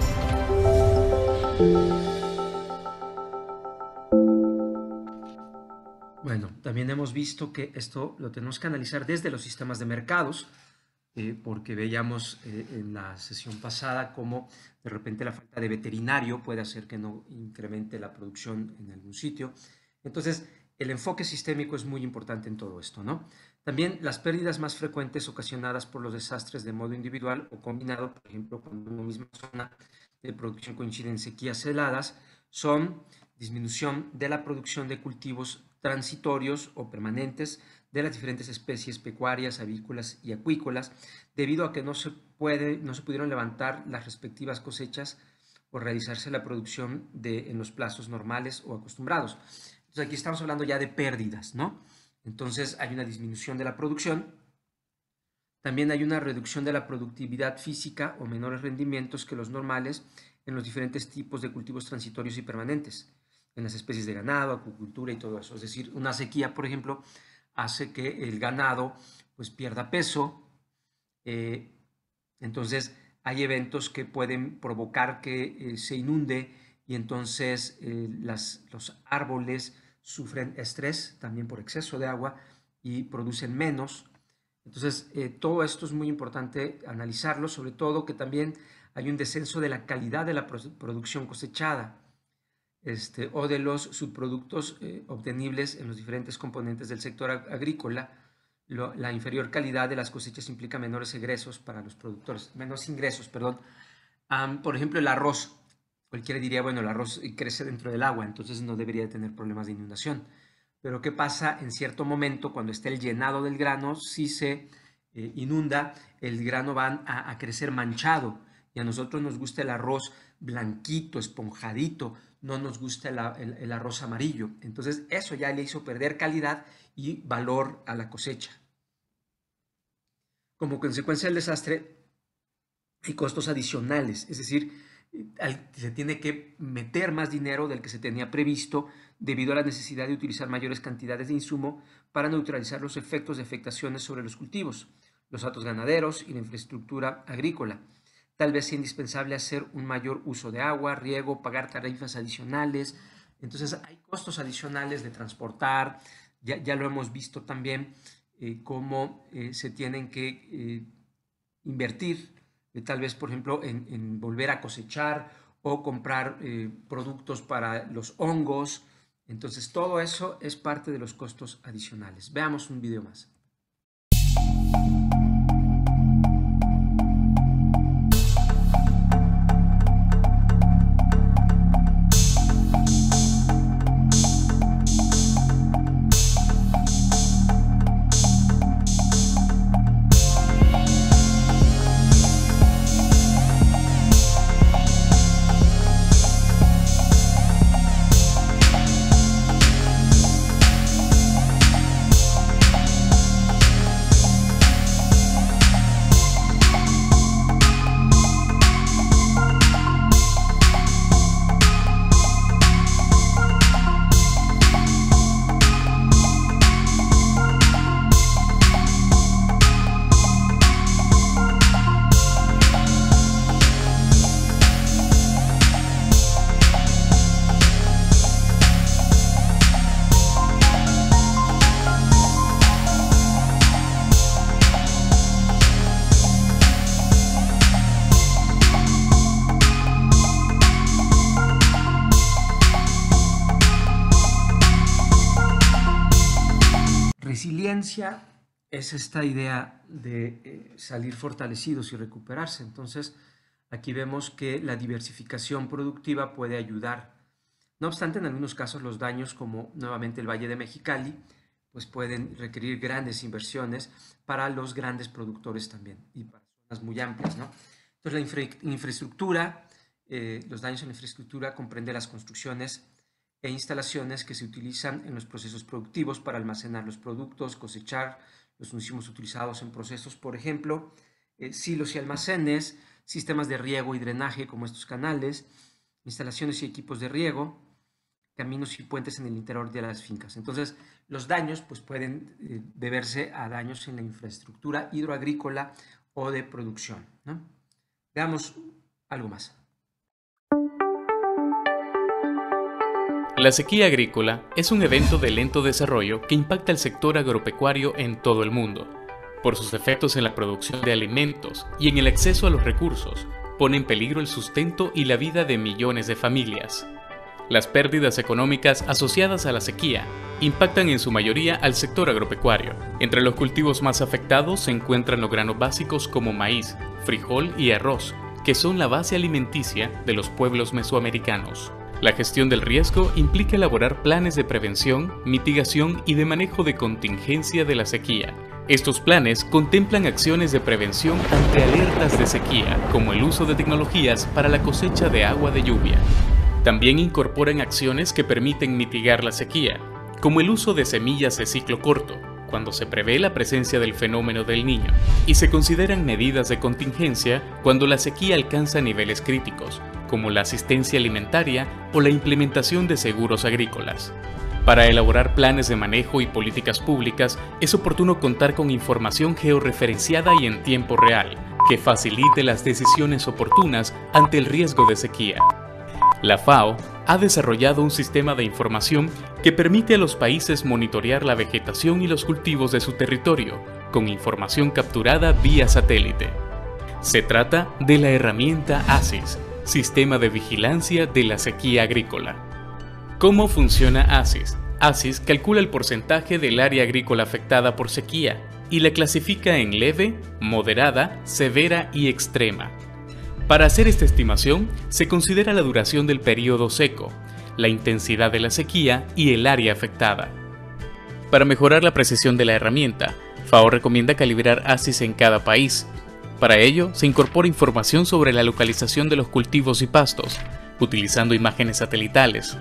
S1: Bueno, también hemos visto que esto lo tenemos que analizar desde los sistemas de mercados, porque veíamos en la sesión pasada cómo de repente la falta de veterinario puede hacer que no incremente la producción en algún sitio. Entonces, el enfoque sistémico es muy importante en todo esto, ¿no? También las pérdidas más frecuentes ocasionadas por los desastres de modo individual o combinado, por ejemplo, cuando una misma zona de producción coincide en sequías heladas, son disminución de la producción de cultivos transitorios o permanentes de las diferentes especies pecuarias, avícolas y acuícolas, debido a que no se pudieron levantar las respectivas cosechas o realizarse la producción en los plazos normales o acostumbrados. Entonces aquí estamos hablando ya de pérdidas, ¿no? Entonces hay una disminución de la producción, también hay una reducción de la productividad física o menores rendimientos que los normales en los diferentes tipos de cultivos transitorios y permanentes, en las especies de ganado, acuicultura y todo eso. Es decir, una sequía, por ejemplo, hace que el ganado pues pierda peso. Entonces hay eventos que pueden provocar que se inunde y entonces los árboles sufren estrés también por exceso de agua y producen menos. Entonces todo esto es muy importante analizarlo, sobre todo que también hay un descenso de la calidad de la producción cosechada. O de los subproductos obtenibles en los diferentes componentes del sector agrícola. La inferior calidad de las cosechas implica menores ingresos para los productores, por ejemplo, el arroz. Cualquiera diría, bueno, el arroz crece dentro del agua, entonces no debería de tener problemas de inundación. Pero ¿qué pasa en cierto momento cuando está el llenado del grano? Si se inunda, el grano va a crecer manchado y a nosotros nos gusta el arroz blanquito, esponjadito, no nos gusta el arroz amarillo. Entonces eso ya le hizo perder calidad y valor a la cosecha. Como consecuencia del desastre hay costos adicionales, es decir, se tiene que meter más dinero del que se tenía previsto debido a la necesidad de utilizar mayores cantidades de insumo para neutralizar los efectos de afectaciones sobre los cultivos, los hatos ganaderos y la infraestructura agrícola. Tal vez sea indispensable hacer un mayor uso de agua, riego, pagar tarifas adicionales. Entonces hay costos adicionales de transportar. Ya lo hemos visto también cómo se tienen que invertir, tal vez, por ejemplo, en volver a cosechar o comprar productos para los hongos. Entonces todo eso es parte de los costos adicionales. Veamos un video más. resiliencia es esta idea de salir fortalecidos y recuperarse. Entonces, aquí vemos que la diversificación productiva puede ayudar. No obstante, en algunos casos los daños, como nuevamente el Valle de Mexicali, pues pueden requerir grandes inversiones para los grandes productores también y para zonas muy amplias, ¿no? Entonces, la infraestructura, los daños en la infraestructura comprende las construcciones e instalaciones que se utilizan en los procesos productivos para almacenar los productos, cosechar los insumos utilizados en procesos, por ejemplo, silos y almacenes, sistemas de riego y drenaje como estos canales, instalaciones y equipos de riego, caminos y puentes en el interior de las fincas. Entonces, los daños pues, pueden deberse a daños en la infraestructura hidroagrícola o de producción, ¿no? Veamos algo más.
S6: La sequía agrícola es un evento de lento desarrollo que impacta al sector agropecuario en todo el mundo. Por sus efectos en la producción de alimentos y en el acceso a los recursos, pone en peligro el sustento y la vida de millones de familias. Las pérdidas económicas asociadas a la sequía impactan en su mayoría al sector agropecuario. Entre los cultivos más afectados se encuentran los granos básicos como maíz, frijol y arroz, que son la base alimenticia de los pueblos mesoamericanos. La gestión del riesgo implica elaborar planes de prevención, mitigación y de manejo de contingencia de la sequía. Estos planes contemplan acciones de prevención ante alertas de sequía, como el uso de tecnologías para la cosecha de agua de lluvia. También incorporan acciones que permiten mitigar la sequía, como el uso de semillas de ciclo corto, cuando se prevé la presencia del fenómeno del Niño, y se consideran medidas de contingencia cuando la sequía alcanza niveles críticos, como la asistencia alimentaria o la implementación de seguros agrícolas. Para elaborar planes de manejo y políticas públicas, es oportuno contar con información georreferenciada y en tiempo real, que facilite las decisiones oportunas ante el riesgo de sequía. La FAO ha desarrollado un sistema de información que permite a los países monitorear la vegetación y los cultivos de su territorio, con información capturada vía satélite. Se trata de la herramienta ASIS, Sistema de Vigilancia de la Sequía Agrícola. ¿Cómo funciona ASIS? ASIS calcula el porcentaje del área agrícola afectada por sequía y la clasifica en leve, moderada, severa y extrema. Para hacer esta estimación, se considera la duración del periodo seco, la intensidad de la sequía y el área afectada. Para mejorar la precisión de la herramienta, FAO recomienda calibrar ASIS en cada país. Para ello, se incorpora información sobre la localización de los cultivos y pastos, utilizando imágenes satelitales.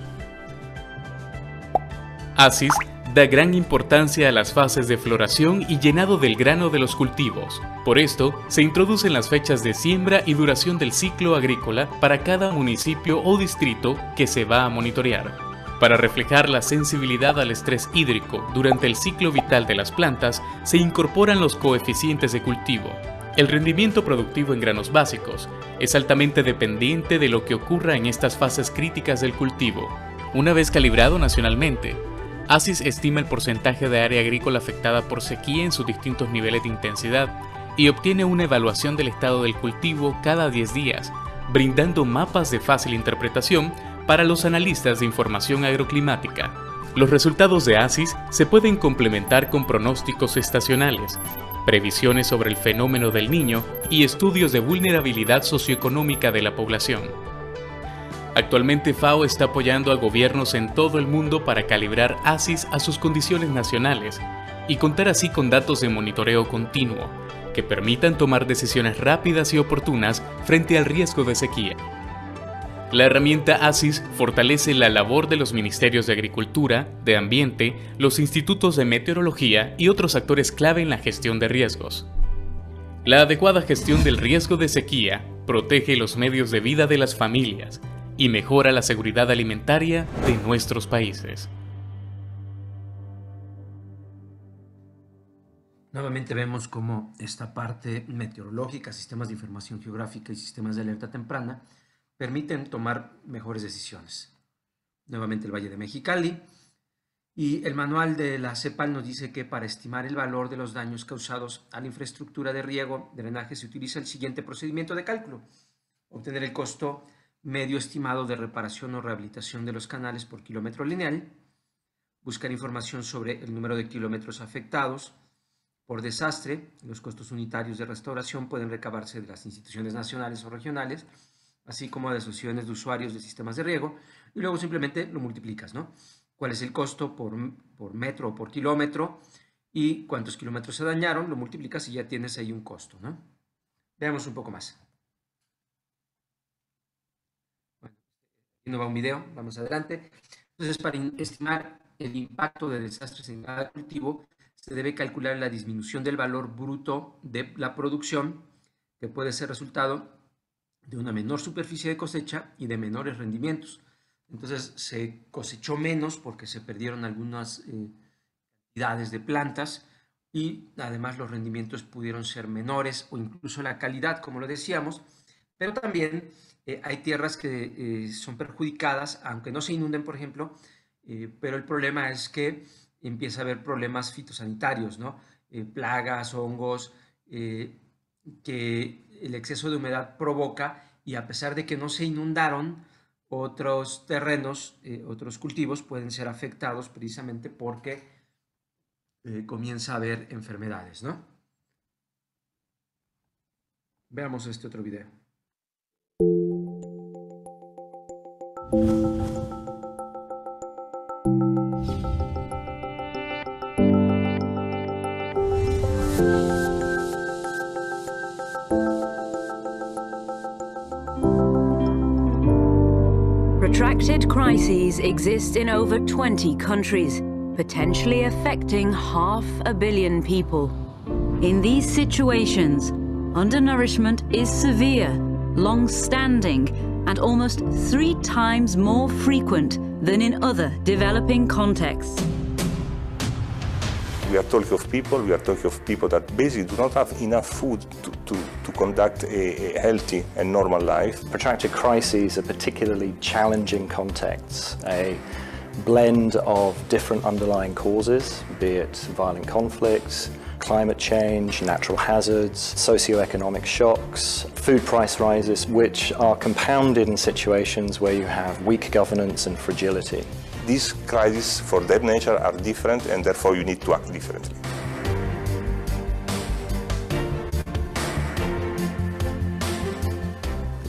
S6: ASIS da gran importancia a las fases de floración y llenado del grano de los cultivos. Por esto, se introducen las fechas de siembra y duración del ciclo agrícola para cada municipio o distrito que se va a monitorear. Para reflejar la sensibilidad al estrés hídrico durante el ciclo vital de las plantas, se incorporan los coeficientes de cultivo. El rendimiento productivo en granos básicos es altamente dependiente de lo que ocurra en estas fases críticas del cultivo. Una vez calibrado nacionalmente, ASIS estima el porcentaje de área agrícola afectada por sequía en sus distintos niveles de intensidad y obtiene una evaluación del estado del cultivo cada 10 días, brindando mapas de fácil interpretación para los analistas de información agroclimática. Los resultados de ASIS se pueden complementar con pronósticos estacionales, previsiones sobre el fenómeno del Niño y estudios de vulnerabilidad socioeconómica de la población. Actualmente FAO está apoyando a gobiernos en todo el mundo para calibrar ASIS a sus condiciones nacionales y contar así con datos de monitoreo continuo que permitan tomar decisiones rápidas y oportunas frente al riesgo de sequía. La herramienta ASIS fortalece la labor de los ministerios de Agricultura, de Ambiente, los institutos de meteorología y otros actores clave en la gestión de riesgos. La adecuada gestión del riesgo de sequía protege los medios de vida de las familias y mejora la seguridad alimentaria de nuestros países.
S1: Nuevamente vemos cómo esta parte meteorológica, sistemas de información geográfica y sistemas de alerta temprana permiten tomar mejores decisiones. Nuevamente el Valle de Mexicali. Y el manual de la CEPAL nos dice que para estimar el valor de los daños causados a la infraestructura de riego, drenaje, se utiliza el siguiente procedimiento de cálculo. Obtener el costo medio estimado de reparación o rehabilitación de los canales por kilómetro lineal, buscar información sobre el número de kilómetros afectados por desastre. Los costos unitarios de restauración pueden recabarse de las instituciones nacionales o regionales, así como de asociaciones de usuarios de sistemas de riego, y luego simplemente lo multiplicas, ¿no? ¿Cuál es el costo por metro o por kilómetro? Y cuántos kilómetros se dañaron, lo multiplicas y ya tienes ahí un costo, ¿no? Veamos un poco más. Bueno, aquí no va un video, vamos adelante. Entonces, para estimar el impacto de desastres en cada cultivo, se debe calcular la disminución del valor bruto de la producción, que puede ser resultado de una menor superficie de cosecha y de menores rendimientos. Entonces, se cosechó menos porque se perdieron algunas cantidades de plantas y además los rendimientos pudieron ser menores o incluso la calidad, como lo decíamos, pero también hay tierras que son perjudicadas, aunque no se inunden, por ejemplo, pero el problema es que empieza a haber problemas fitosanitarios, ¿no? Plagas, hongos, que el exceso de humedad provoca, y a pesar de que no se inundaron, otros terrenos, otros cultivos pueden ser afectados precisamente porque comienza a haber enfermedades, ¿no? Veamos este otro video.
S3: Protracted crises exist in over 20 countries, potentially affecting 500 million people. In these situations, undernourishment is severe, long-standing, and almost 3 times more frequent than in other developing contexts.
S7: We are talking of people that basically do not have enough food to conduct a healthy and normal life.
S8: Protracted crises are particularly challenging contexts, a blend of different underlying causes, be it violent conflicts, climate change, natural hazards, socio-economic shocks, food price rises, which are compounded in situations where you have weak governance and fragility.
S7: These crises, for their nature, are different, and therefore you need to act differently.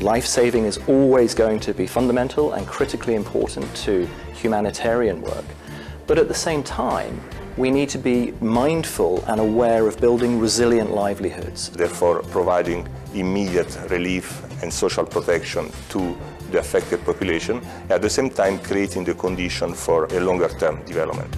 S8: Life-saving is always going to be fundamental and critically important to humanitarian work. But at the same time, we need to be mindful and aware of building resilient livelihoods.
S7: Therefore, providing immediate relief and social protection to the affected population, at the same time creating the condition for a longer-term development.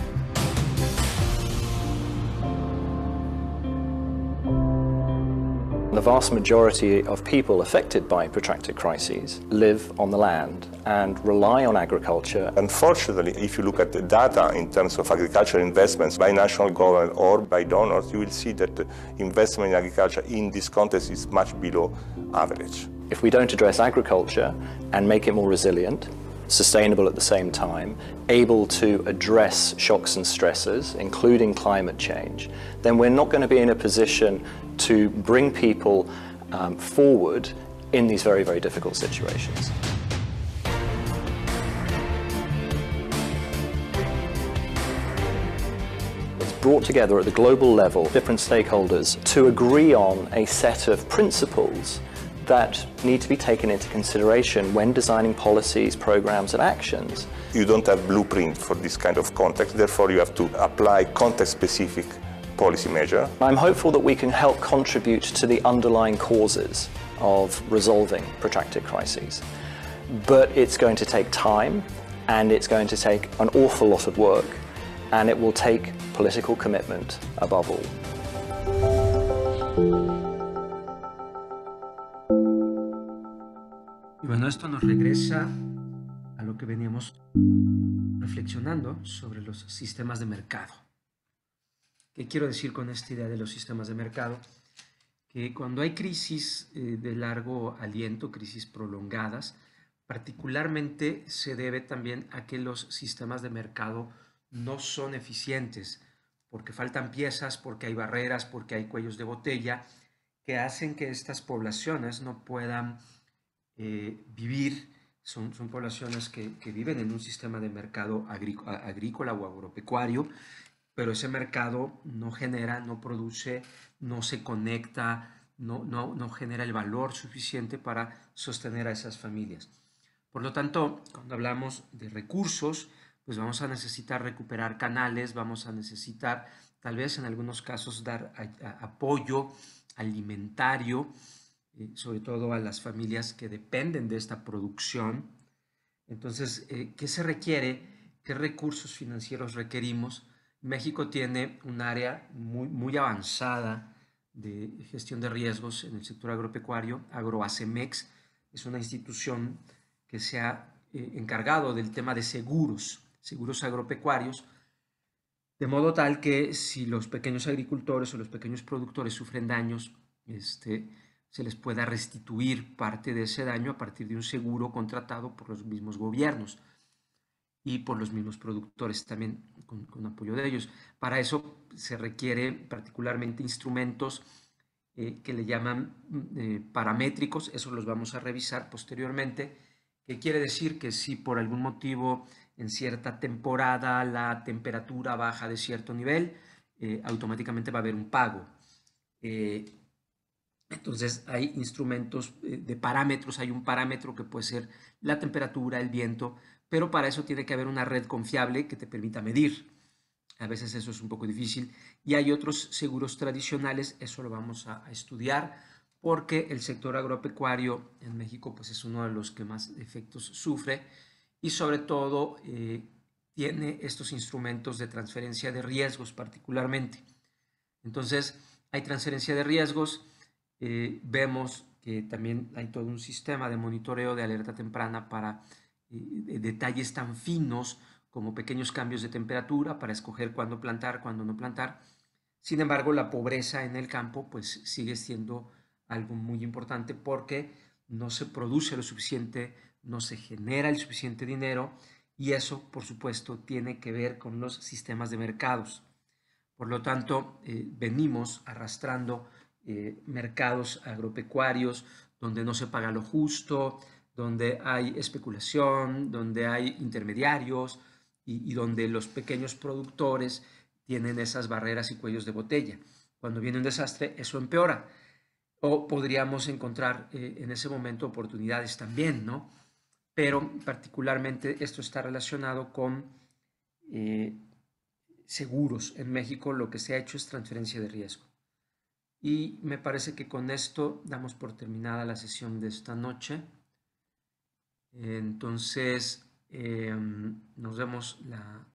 S8: The vast majority of people affected by protracted crises live on the land and rely on agriculture.
S7: Unfortunately, if you look at the data in terms of agricultural investments by national government or by donors, you will see that the investment in agriculture in this context is much below average.
S8: If we don't address agriculture and make it more resilient, sustainable at the same time, able to address shocks and stresses, including climate change, then we're not going to be in a position to bring people forward in these very, very difficult situations. It's brought together at the global level different stakeholders to agree on a set of principles that need to be taken into consideration when designing policies, programs and actions.
S7: You don't have blueprint for this kind of context, therefore you have to apply context-specific policy measure.
S8: I'm hopeful that we can help contribute to the underlying causes of resolving protracted crises. But it's going to take time, and it's going to take an awful lot of work, and it will take political commitment above all.
S1: Y bueno, esto nos regresa a lo que veníamos reflexionando sobre los sistemas de mercado. ¿Qué quiero decir con esta idea de los sistemas de mercado? Que cuando hay crisis de largo aliento, crisis prolongadas, particularmente se debe también a que los sistemas de mercado no son eficientes, porque faltan piezas, porque hay barreras, porque hay cuellos de botella, que hacen que estas poblaciones no puedan vivir son poblaciones que viven en un sistema de mercado agrícola o agropecuario, pero ese mercado no genera, no produce, no se conecta, no genera el valor suficiente para sostener a esas familias. Por lo tanto, cuando hablamos de recursos, pues vamos a necesitar recuperar canales, vamos a necesitar tal vez en algunos casos dar apoyo alimentario, sobre todo a las familias que dependen de esta producción. Entonces, ¿qué se requiere? ¿Qué recursos financieros requerimos? México tiene un área muy avanzada de gestión de riesgos en el sector agropecuario. Agroacemex es una institución que se ha encargado del tema de seguros agropecuarios, de modo tal que si los pequeños agricultores o los pequeños productores sufren daños, se les pueda restituir parte de ese daño a partir de un seguro contratado por los mismos gobiernos y por los mismos productores también con apoyo de ellos. Para eso se requiere particularmente instrumentos que le llaman paramétricos, eso los vamos a revisar posteriormente, que quiere decir que si por algún motivo en cierta temporada la temperatura baja de cierto nivel, automáticamente va a haber un pago. Entonces hay instrumentos de parámetros, hay un parámetro que puede ser la temperatura, el viento, pero para eso tiene que haber una red confiable que te permita medir. A veces eso es un poco difícil. Y hay otros seguros tradicionales, eso lo vamos a estudiar, porque el sector agropecuario en México pues, es uno de los que más efectos sufre y sobre todo tiene estos instrumentos de transferencia de riesgos particularmente. Entonces hay transferencia de riesgos, vemos que también hay todo un sistema de monitoreo de alerta temprana para detalles tan finos como pequeños cambios de temperatura para escoger cuándo plantar, cuándo no plantar. Sin embargo, la pobreza en el campo pues sigue siendo algo muy importante porque no se produce lo suficiente, no se genera el suficiente dinero y eso, por supuesto, tiene que ver con los sistemas de mercados. Por lo tanto, venimos arrastrando mercados agropecuarios donde no se paga lo justo, donde hay especulación, donde hay intermediarios y donde los pequeños productores tienen esas barreras y cuellos de botella. Cuando viene un desastre, eso empeora. O podríamos encontrar en ese momento oportunidades también, ¿no? Pero particularmente esto está relacionado con seguros. En México lo que se ha hecho es transferencia de riesgo. Y me parece que con esto damos por terminada la sesión de esta noche. Entonces, nos vemos la